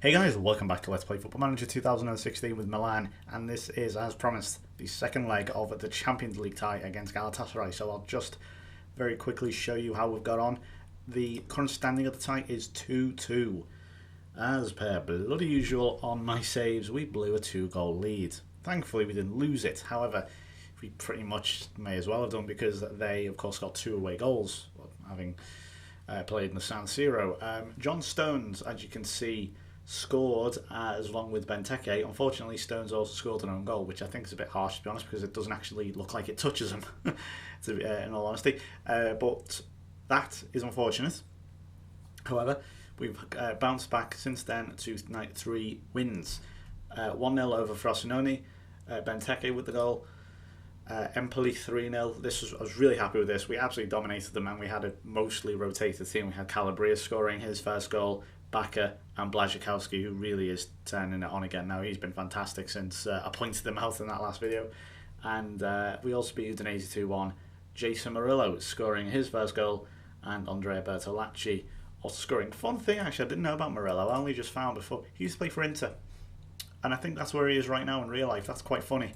Hey guys, welcome back to Let's Play Football Manager 2016 with Milan, and this is, as promised, the second leg of the Champions League tie against Galatasaray. So I'll just very quickly show you how we've got on. The current standing of the tie is 2-2. As per bloody usual on my saves, we blew a 2-goal lead. Thankfully we didn't lose it, however, we pretty much may as well have done because they of course got 2 away goals, having played in the San Siro. John Stones, as you can see, scored as along with Benteke. Unfortunately, Stones also scored an own goal, which I think is a bit harsh to be honest, because it doesn't actually look like it touches him, in all honesty. But that is unfortunate. However, we've bounced back since then to 3 wins. 1-0 over Frosinone, Benteke with the goal. Empoli 3-0. I was really happy with this. We absolutely dominated them, and we had a mostly rotated team. We had Calabria scoring his first goal, Baka and Blazikowski, who really is turning it on again now. He's been fantastic since I pointed him out in that last video. And we also beat Udinese 2-1. Jason Murillo scoring his first goal, and Andrea Bertolacci also scoring. Fun thing, actually, I didn't know about Murillo. I only just found before. He used to play for Inter. And I think that's where he is right now in real life. That's quite funny.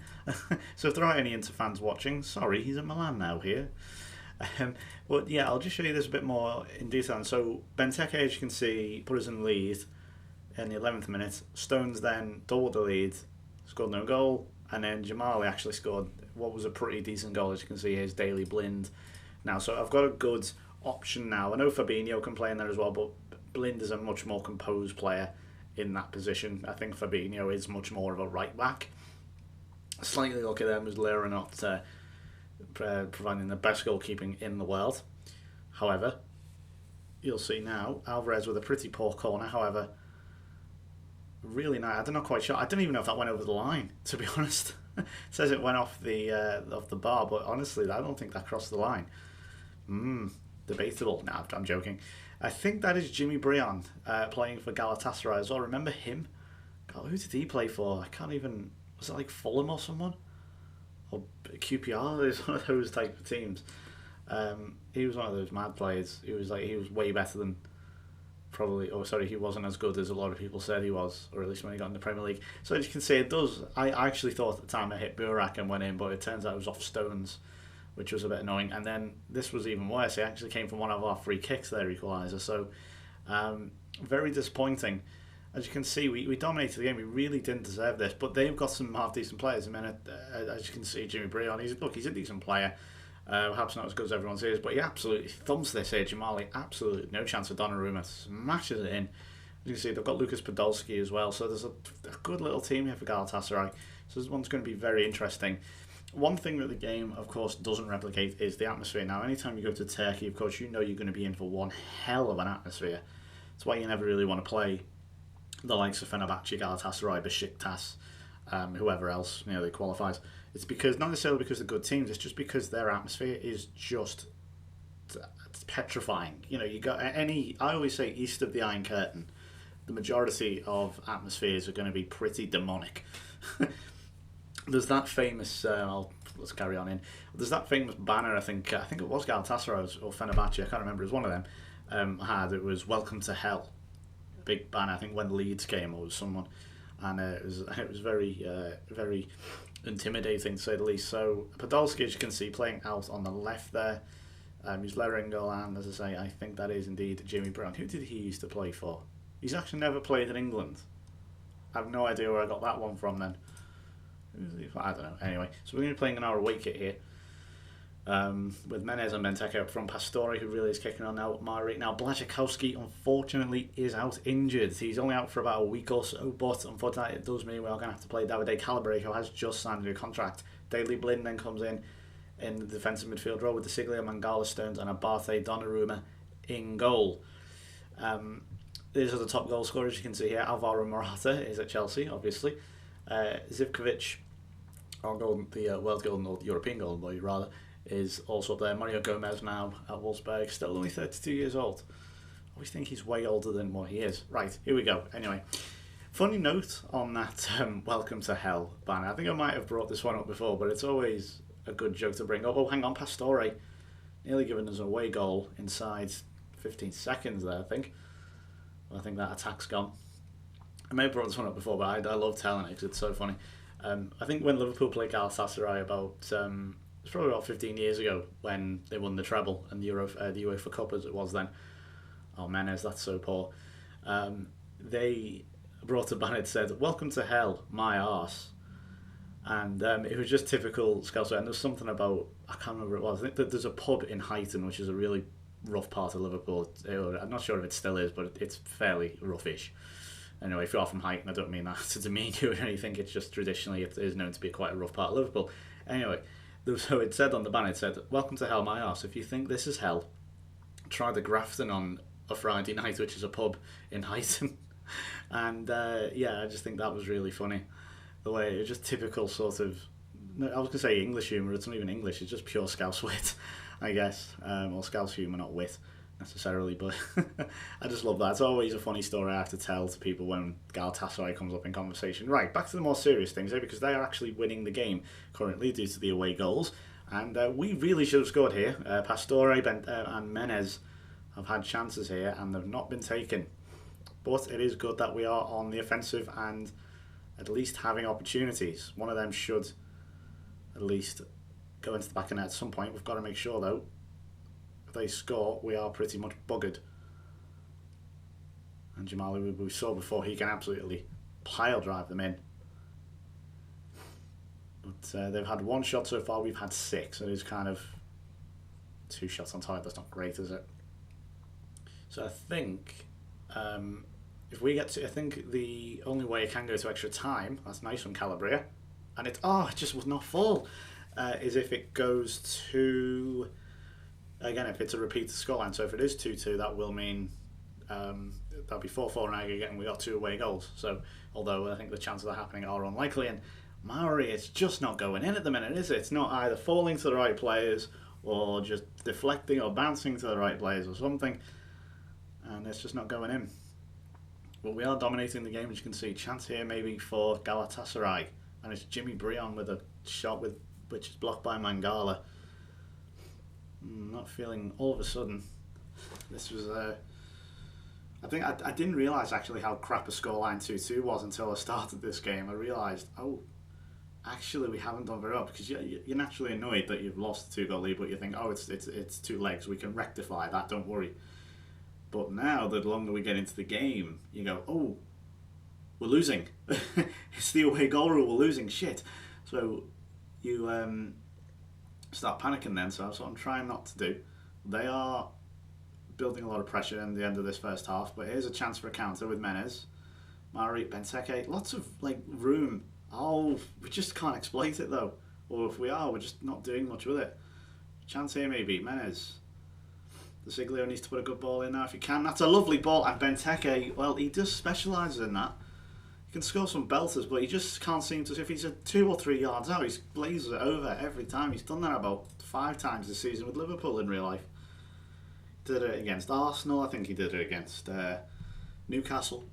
So if there are any Inter fans watching, sorry, he's at Milan now here. But yeah, I'll just show you this a bit more in detail. And so Benteke, as you can see, put us in the lead in the 11th minute. Stones then doubled the lead, scored no goal, and then Jamali actually scored what was a pretty decent goal, as you can see. Here's Daily Blind now. So I've got a good option now. I know Fabinho can play in there as well, but Blind is a much more composed player in that position. I think Fabinho is much more of a right back. Slightly lucky there, Muslera not providing the best goalkeeping in the world. However, you'll see now Alvarez with a pretty poor corner. However, really nice. I'm not quite sure. I don't even know if that went over the line, to be honest. It says it went off the bar, but honestly, I don't think that crossed the line. Debatable. Nah, I'm joking. I think that is Jimmy Briand playing for Galatasaray as well. Remember him? God, who did he play for? I can't even... Was it like Fulham or someone? Or QPR? It's one of those type of teams. He was one of those mad players. He was way better than probably... Oh, sorry, he wasn't as good as a lot of people said he was, or at least when he got in the Premier League. So as you can see, it does... I actually thought at the time it hit Burak and went in, but it turns out it was off Stones, which was a bit annoying. And then this was even worse. It actually came from one of our free kicks, their equaliser. So very disappointing. As you can see, we dominated the game. We really didn't deserve this. But they've got some half-decent players. I mean, as you can see, Jimmy Briand, he's a decent player. Perhaps not as good as everyone says, but he absolutely thumps this here. Jamali, absolutely no chance of Donnarumma. Smashes it in. As you can see, they've got Lucas Podolski as well. So there's a good little team here for Galatasaray. So this one's going to be very interesting. One thing that the game, of course, doesn't replicate is the atmosphere. Now, anytime you go to Turkey, of course, you know you're going to be in for one hell of an atmosphere. That's why you never really want to play the likes of Fenerbahce, Galatasaray, Besiktas, whoever else, they qualifies. It's because, not necessarily because they're good teams, it's just because their atmosphere is just petrifying. You got I always say east of the Iron Curtain, the majority of atmospheres are going to be pretty demonic. There's that famous, let's carry on in. There's that famous banner, I think it was Galatasaray or Fenerbahce, I can't remember, it was one of them, had, it was Welcome to Hell. Big banner, I think when Leeds came, or was someone, and it was very, very intimidating to say the least. So Podolski, as you can see, playing out on the left there, he's Leringo, and as I say, I think that is indeed Jimmy Brown. Who did he used to play for? He's actually never played in England. I have no idea where I got that one from then. I don't know. Anyway, so we're going to be playing in our away kit here. With Menez and Benteke up front, Pastore, who really is kicking on now, Mari. Now, Blazikowski, unfortunately, is out injured. He's only out for about a week or so, but unfortunately, it does mean we're going to have to play Davide Calabria, who has just signed a new contract. Daily Blind then comes in the defensive midfield role with the Siglia, Mangala, Stones, and Abate Donnarumma in goal. These are the top goal scorers you can see here. Alvaro Morata is at Chelsea, obviously. Zivkovic, the world golden, or European golden boy rather, is also up there. Mario Gomez now at Wolfsburg, still only 32 years old. I always think he's way older than what he is. Right, here we go. Anyway, funny note on that Welcome to Hell banner. I think I might have brought this one up before, but it's always a good joke to bring up. Oh, hang on, Pastore nearly giving us an away goal inside 15 seconds there, I think. Well, I think that attack's gone. I may have brought this one up before, but I love telling it because it's so funny. I think when Liverpool played Galatasaray it's probably about 15 years ago when they won the treble and the UEFA Cup as it was then. Oh, Menez, that's so poor. They brought a banner that said, "Welcome to hell, my arse." And it was just typical Scouseway. And there was something about, I can't remember what it was. I think that there's a pub in Huyton, which is a really rough part of Liverpool. I'm not sure if it still is, but it's fairly roughish. Anyway, if you're from Huyton, I don't mean that to demean you or anything. It's just traditionally it is known to be quite a rough part of Liverpool. Anyway, so it said on the banner, it said, "Welcome to hell, my arse. If you think this is hell, try the Grafton on a Friday night," which is a pub in Huyton. And I just think that was really funny. The way it's just typical sort of, I was going to say English humour, it's not even English, it's just pure Scouse wit, I guess. Or Scouse humour, not wit necessarily, but I just love that. It's always a funny story I have to tell to people when Galatasaray comes up in conversation. Right, back to the more serious things here, because they are actually winning the game currently due to the away goals. And we really should have scored here. Pastore and Menez have had chances here and they've not been taken. But it is good that we are on the offensive and at least having opportunities. One of them should at least go into the back of the net at some point. We've got to make sure, though, if they score, we are pretty much buggered. And Jamali, we saw before, he can absolutely pile drive them in. But they've had one shot so far, we've had 6. It is kind of 2 shots on target. That's not great, is it? So I think if we get to, I think the only way it can go to extra time, that's nice from Calabria, and it just would not fall, is if it goes to, again, if it's a repeated scoreline. So if it is 2-2, that will mean that'll be 4-4 in aggregate, and we got 2 away goals. So although I think the chances of that happening are unlikely, and Maori, it's just not going in at the minute, is it? It's not either falling to the right players or just deflecting or bouncing to the right players or something, and it's just not going in. But we are dominating the game, as you can see. Chance here maybe for Galatasaray, and it's Jimmy Brion with a shot which is blocked by Mangala. Not feeling all of a sudden. This was I think I didn't realise actually how crap a scoreline 2-2 was until I started this game. I realised, actually we haven't done very well, because you're naturally annoyed that you've lost a 2-goal lead, but you think, it's 2 legs, we can rectify that, don't worry. But now, the longer we get into the game, you go, we're losing. It's the away goal rule, we're losing, shit. So you start panicking then, so that's what I'm trying not to do. They are building a lot of pressure in the end of this first half, but here's a chance for a counter with Menez. Mari, Benteke, lots of room. We just can't exploit it though. Or if we are, we're just not doing much with it. Chance here maybe, Menez. The Siglio needs to put a good ball in now if he can. That's a lovely ball. And Benteke, well, he just specialises in that. He can score some belters, but he just can't seem to. If he's 2 or 3 yards out, he blazes it over every time. He's done that about 5 times this season with Liverpool in real life. Did it against Arsenal. I think he did it against Newcastle.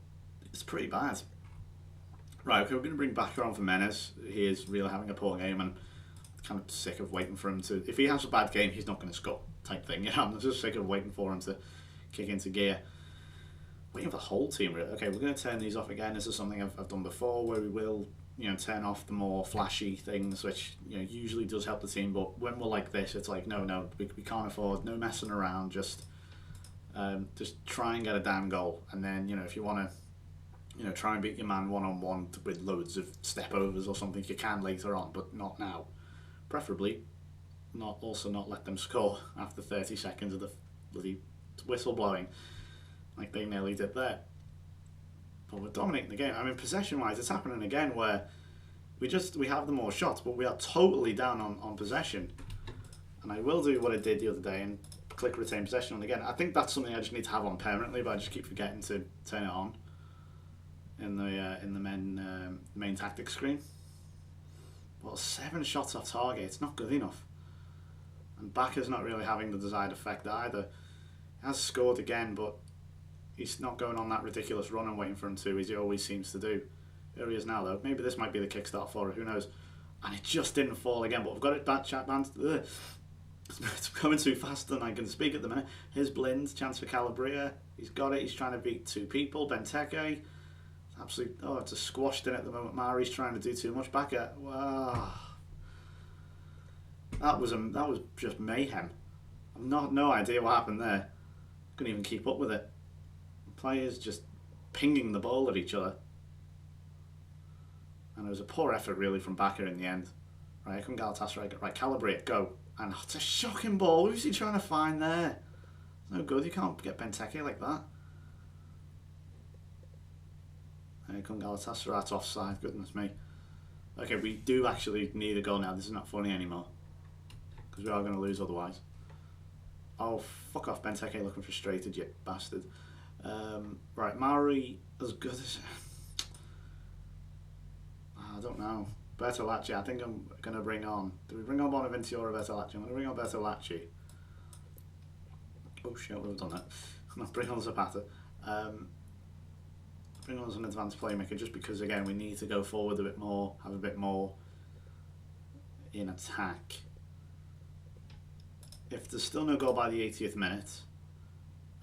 It's pretty bad. Right, okay, we're going to bring Bakker on for Menez. He is really having a poor game, and I'm kind of sick of waiting for him to. If he has a bad game, he's not going to score. Type thing, I'm just sick of waiting for him to kick into gear. Waiting for the whole team, really. Okay, we're going to turn these off again. This is something I've done before, where we will, turn off the more flashy things, which usually does help the team. But when we're like this, it's like no, we can't afford no messing around. Just try and get a damn goal, and then if you want to, try and beat your man 1-on-1 with loads of step overs or something, you can later on, but not now. Preferably. Not let them score after 30 seconds of the bloody whistle blowing, like they nearly did there. But we're dominating the game. I mean, possession-wise, it's happening again where we have the more shots, but we are totally down on possession. And I will do what I did the other day and click retain possession on again. I think that's something I just need to have on permanently, but I just keep forgetting to turn it on in the main tactics screen. Well, 7 shots off target. It's not good enough. And Bakker's not really having the desired effect either. He has scored again, but he's not going on that ridiculous run and waiting for him to, as he always seems to do. Here he is now, though. Maybe this might be the kickstart for it, who knows. And it just didn't fall again, but we've got it back, chat band. It's coming too fast than I can speak at the minute. Here's Blind, chance for Calabria. He's got it, he's trying to beat 2 people. Benteke Absolute. Oh, it's a squashed in at the moment. Mari's trying to do too much back at. Wow. That was just mayhem. I've no idea what happened there. Couldn't even keep up with it. Players just pinging the ball at each other. And it was a poor effort really from Bakker in the end. Right, here come Galatasaray. Right, calibrate, go. And it's a shocking ball. Who's he trying to find there? It's no good. You can't get Benteke like that. Here come Galatasaray. It's offside. Goodness me. Okay, we do actually need a goal now. This is not funny anymore. Because we are going to lose otherwise. Oh, fuck off, Benteke looking frustrated, you bastard. Right, Mari, as good as... I don't know. Bertolacci, I think I'm going to bring on... Do we bring on Bonaventura or Bertolacci? I'm going to bring on Bertolacci. Oh shit, we've done that. I'm going to bring on Zapata. Bring on as an advanced playmaker just because, again, we need to go forward a bit more, have a bit more in attack. If there's still no goal by the 80th minute,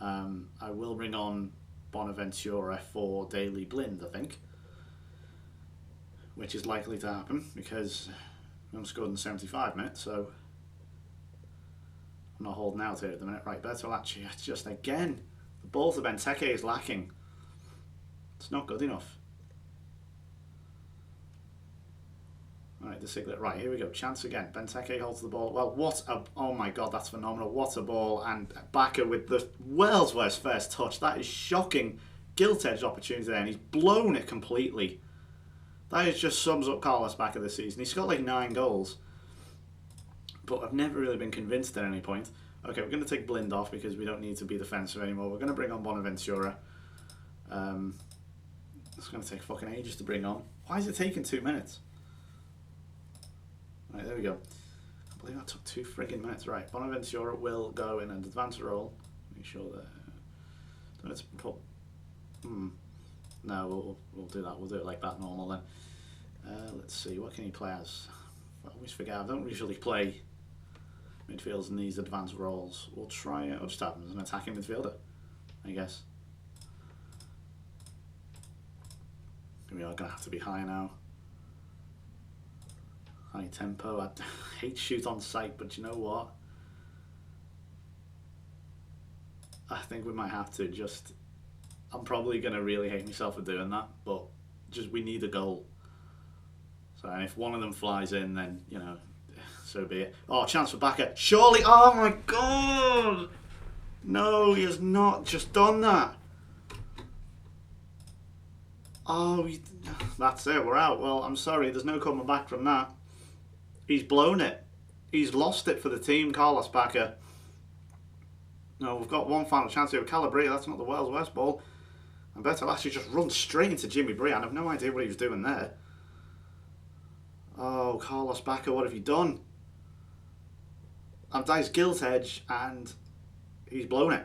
I will bring on Bonaventura for Daily Blind, I think. Which is likely to happen because we haven't scored in 75 minutes, so I'm not holding out here at the minute. Right, Bertolacci, just again, the ball to Benteke is lacking. It's not good enough. Right, the Siglet. Right, here we go. Chance again. Benteke holds the ball. Well, what a... Oh my god, that's phenomenal. What a ball. And Bakker with the world's worst first touch. That is shocking. Gilt-edged opportunity there, and he's blown it completely. That is just sums up Carlos Bakker this season. He's got like 9 goals. But I've never really been convinced at any point. Okay, we're going to take Blind off because we don't need to be defensive anymore. We're going to bring on Bonaventura. It's going to take fucking ages to bring on. Why is it taking 2 minutes? Right, there we go. I believe that took 2 friggin' minutes. Right, Bonaventura will go in an advanced role. Make sure that... Let's put... No, we'll do that. We'll do it like that normal then. Let's see, what can he play as? I always forget, I don't usually play midfielders in these advanced roles. We'll try it. I'll just have him as an attacking midfielder, I guess. We are going to have to be high now. High tempo. I hate shoot on sight, but you know what? I think we might have to just... I'm probably going to really hate myself for doing that, but just we need a goal. So and if one of them flies in, then, you know, so be it. Oh, chance for Bakker. Surely, oh my god! No, he has not just done that. Oh, that's it, we're out. Well, I'm sorry, there's no coming back from that. He's blown it. He's lost it for the team, Carlos Bakker. No, we've got one final chance here with Calabria. That's not the world's worst ball. And Bertolacci just runs straight into Jimmy Brian. I have no idea what he was doing there. Oh, Carlos Bakker, what have you done? And Dice gilt edge, and he's blown it.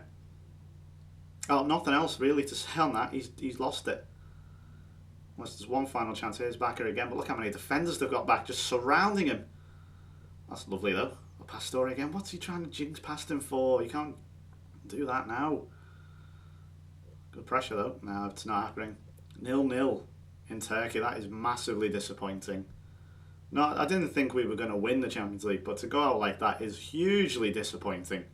Oh, nothing else really to say on that. He's lost it. Unless there's one final chance. Here's Bakker again, but look how many defenders they've got back just surrounding him. That's lovely though. Pastore again. What's he trying to jinx past him for? You can't do that now. Good pressure though. No, it's not happening. 0-0 in Turkey. That is massively disappointing. No, I didn't think we were going to win the Champions League, but to go out like that is hugely disappointing.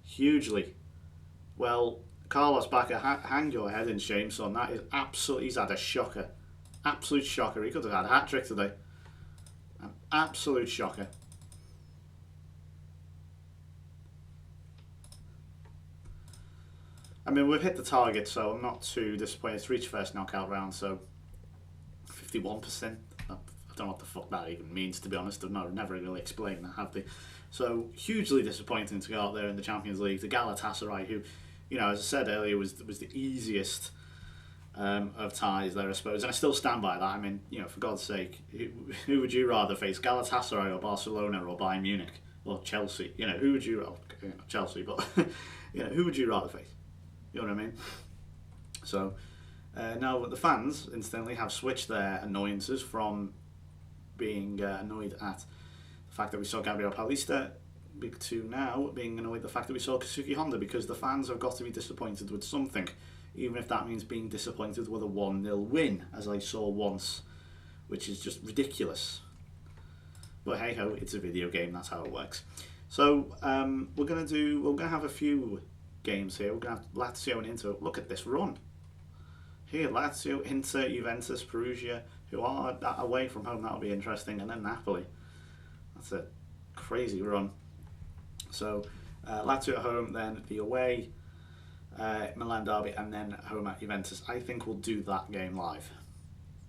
Hugely. Well, Carlos Bakker, hang your head in shame, son. That is absolutely... He's had a shocker. Absolute shocker. He could have had a hat-trick today. An absolute shocker. I mean, we've hit the target, so I'm not too disappointed. It's reached first knockout round, so 51%. I don't know what the fuck that even means, to be honest. I've never really explained that, have they? So, hugely disappointing to go out there in the Champions League. The Galatasaray, who, you know, as I said earlier, was the easiest of ties there, I suppose. And I still stand by that. I mean, you know, for God's sake, who would you rather face? Galatasaray or Barcelona or Bayern Munich or Chelsea? You know, who would you... Well, not Chelsea, but, you know, who would you rather face? You know what I mean? So, now the fans, incidentally, have switched their annoyances from being annoyed at the fact that we saw Gabriel Paulista to now being annoyed at the fact that we saw Kazuki Honda, because the fans have got to be disappointed with something even if that means being disappointed with a 1-0 win, as I saw once, which is just ridiculous. But hey ho, it's a video game, that's how it works. So we're gonna have a few games here. We're gonna have Lazio and Inter. Look at this run. Here, Lazio, Inter, Juventus, Perugia, who are away from home, that'll be interesting, and then Napoli. That's a crazy run. So Lazio at home, then the away Milan derby, and then home at Juventus. I think we'll do that game live.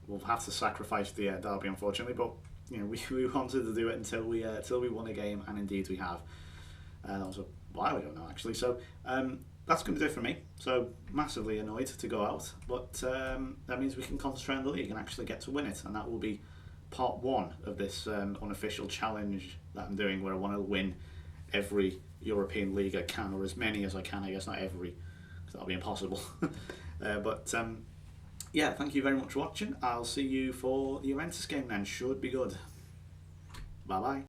We'll have to sacrifice the derby, unfortunately, but you know we wanted to do it until we won a game, and indeed we have. That was a while ago now, actually. So that's going to do it for me. So massively annoyed to go out, but that means we can concentrate on the league and actually get to win it, and that will be part 1 of this unofficial challenge that I'm doing, where I want to win every European league I can, or as many as I can. I guess not every, because that'll be impossible. But yeah, thank you very much for watching. I'll see you for the Juventus game then. Should be good. Bye bye.